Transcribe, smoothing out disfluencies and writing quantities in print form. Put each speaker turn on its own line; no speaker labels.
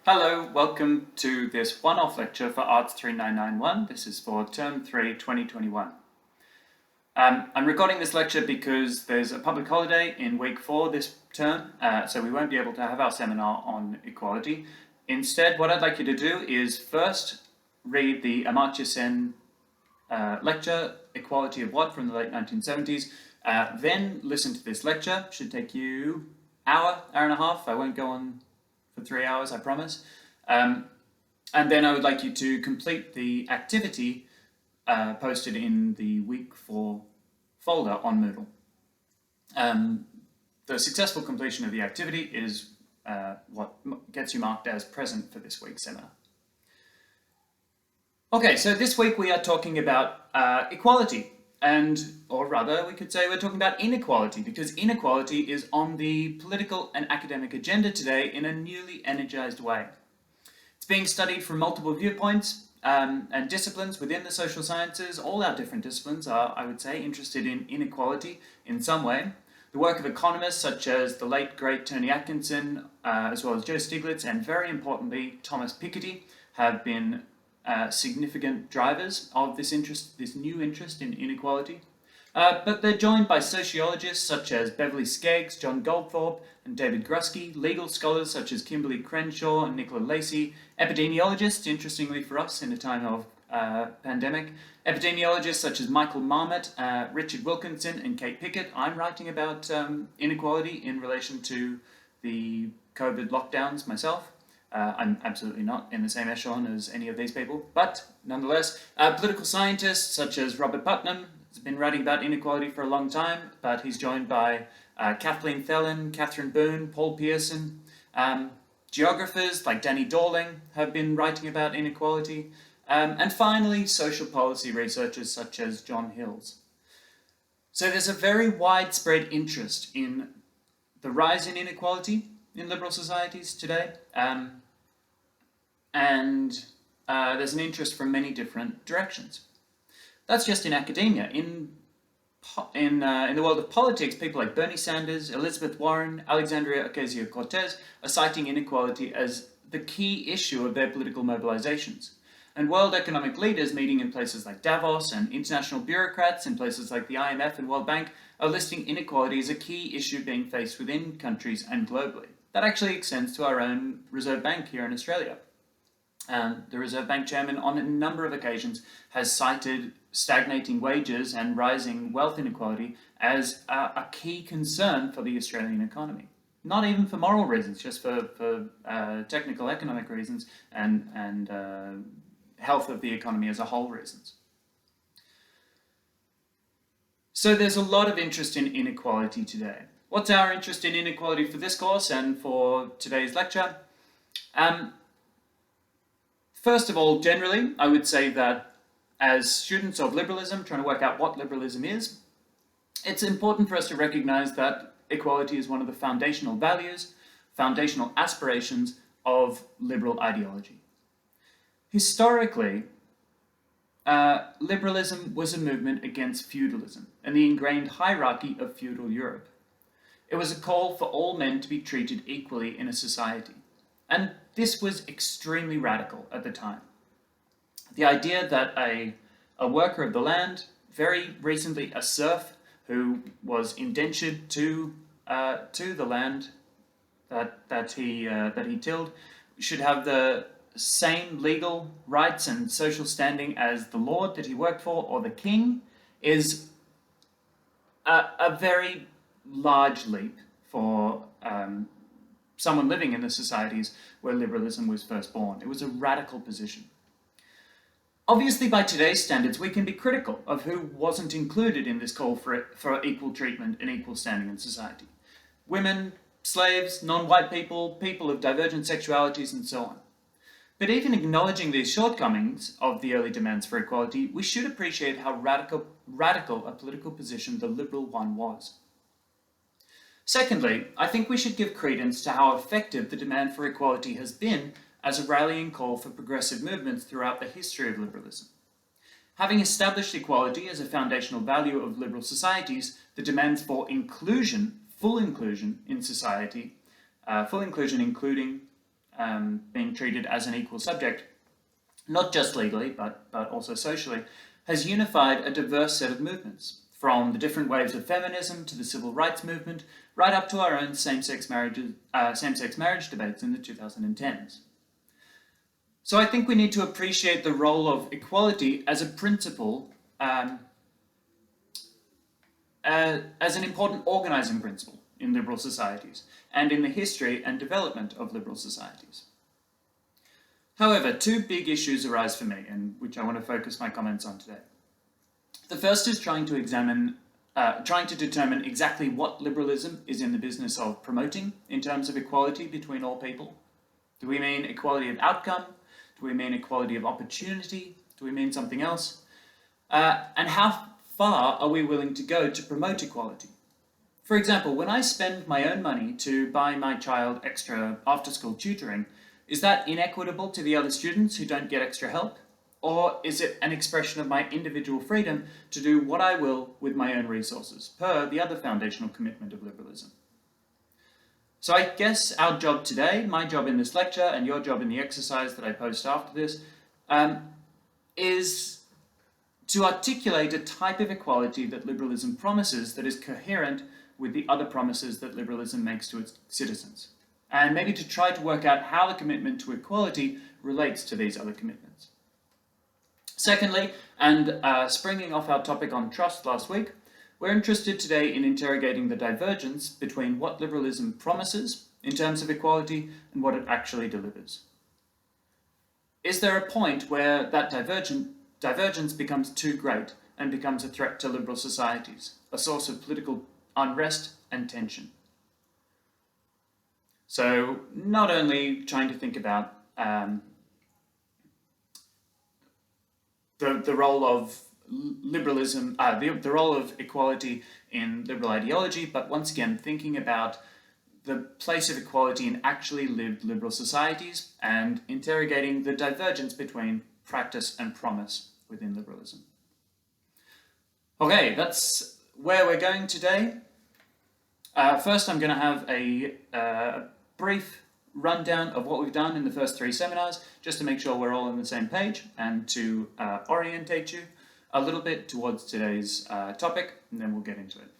Hello, welcome to this one-off lecture for Arts 3991. This is for Term 3, 2021. I'm recording this lecture because there's a public holiday in week 4 this term, so we won't be able to have our seminar on equality. Instead, what I'd like you to do is first read the Amartya Sen lecture, Equality of What, from the late 1970s, then listen to this lecture. Should take you hour and a half. I won't go on for 3 hours, I promise. And then I would like you to complete the activity posted in the week 4 folder on Moodle. The successful completion of the activity is what gets you marked as present for this week's seminar. Okay, so this week we are talking about equality, or rather we could say we're talking about inequality, because inequality is on the political and academic agenda today in a newly energized way. It's being studied from multiple viewpoints and disciplines within the social sciences. All our different disciplines are, I would say, interested in inequality in some way. The work of economists such as the late great Tony Atkinson, as well as Joe Stiglitz, and very importantly Thomas Piketty, have been significant drivers of this new interest in inequality. But they're joined by sociologists such as Beverly Skeggs, John Goldthorpe, and David Grusky, legal scholars such as Kimberly Crenshaw and Nicola Lacey, epidemiologists, interestingly for us in a time of pandemic, epidemiologists such as Michael Marmot, Richard Wilkinson, and Kate Pickett. I'm writing about inequality in relation to the COVID lockdowns myself. I'm absolutely not in the same echelon as any of these people, but nonetheless, political scientists such as Robert Putnam has been writing about inequality for a long time, but he's joined by Kathleen Thelen, Catherine Boone, Paul Pearson. Geographers like Danny Dorling have been writing about inequality, and finally, social policy researchers such as John Hills. So there's a very widespread interest in the rise in inequality in liberal societies today. And there's an interest from many different directions. That's just in academia. In the world of politics, people like Bernie Sanders, Elizabeth Warren, Alexandria Ocasio-Cortez are citing inequality as the key issue of their political mobilizations. And world economic leaders meeting in places like Davos and international bureaucrats in places like the IMF and World Bank are listing inequality as a key issue being faced within countries and globally. That actually extends to our own Reserve Bank here in Australia. The Reserve Bank chairman on a number of occasions has cited stagnating wages and rising wealth inequality as a key concern for the Australian economy. Not even for moral reasons, just for technical economic reasons and health of the economy as a whole reasons. So there's a lot of interest in inequality today. What's our interest in inequality for this course and for today's lecture? First of all, generally, I would say that as students of liberalism, trying to work out what liberalism is, it's important for us to recognize that equality is one of the foundational values, foundational aspirations of liberal ideology. Historically, liberalism was a movement against feudalism and the ingrained hierarchy of feudal Europe. It was a call for all men to be treated equally in a society. And this was extremely radical at the time. The idea that a worker of the land, very recently a serf who was indentured to the land that he tilled, should have the same legal rights and social standing as the lord that he worked for or the king, is a very large leap for someone living in the societies where liberalism was first born. It was a radical position. Obviously, by today's standards, we can be critical of who wasn't included in this call for equal treatment and equal standing in society. Women, slaves, non-white people, people of divergent sexualities, and so on. But even acknowledging these shortcomings of the early demands for equality, we should appreciate how radical a political position the liberal one was. Secondly, I think we should give credence to how effective the demand for equality has been as a rallying call for progressive movements throughout the history of liberalism. Having established equality as a foundational value of liberal societies, the demands for inclusion, full inclusion in society, full inclusion including being treated as an equal subject, not just legally, but also socially, has unified a diverse set of movements, from the different waves of feminism to the civil rights movement, right up to our own same-sex marriage debates in the 2010s. So I think we need to appreciate the role of equality as a principle, as an important organizing principle in liberal societies, and in the history and development of liberal societies. However, two big issues arise for me, and which I want to focus my comments on today. The first is trying to determine exactly what liberalism is in the business of promoting in terms of equality between all people. Do we mean equality of outcome? Do we mean equality of opportunity? Do we mean something else? And how far are we willing to go to promote equality? For example, when I spend my own money to buy my child extra after-school tutoring, is that inequitable to the other students who don't get extra help? Or is it an expression of my individual freedom to do what I will with my own resources, per the other foundational commitment of liberalism? So I guess our job today, my job in this lecture, and your job in the exercise that I post after this, is to articulate a type of equality that liberalism promises that is coherent with the other promises that liberalism makes to its citizens, and maybe to try to work out how the commitment to equality relates to these other commitments. Secondly, and springing off our topic on trust last week, we're interested today in interrogating the divergence between what liberalism promises in terms of equality and what it actually delivers. Is there a point where that divergence becomes too great and becomes a threat to liberal societies, a source of political unrest and tension? So not only trying to think about the role of liberalism, the role of equality in liberal ideology, but once again thinking about the place of equality in actually lived liberal societies and interrogating the divergence between practice and promise within liberalism. Okay, that's where we're going today. First, I'm going to have a brief rundown of what we've done in the first 3 seminars, just to make sure we're all on the same page and to orientate you a little bit towards today's topic, and then we'll get into it.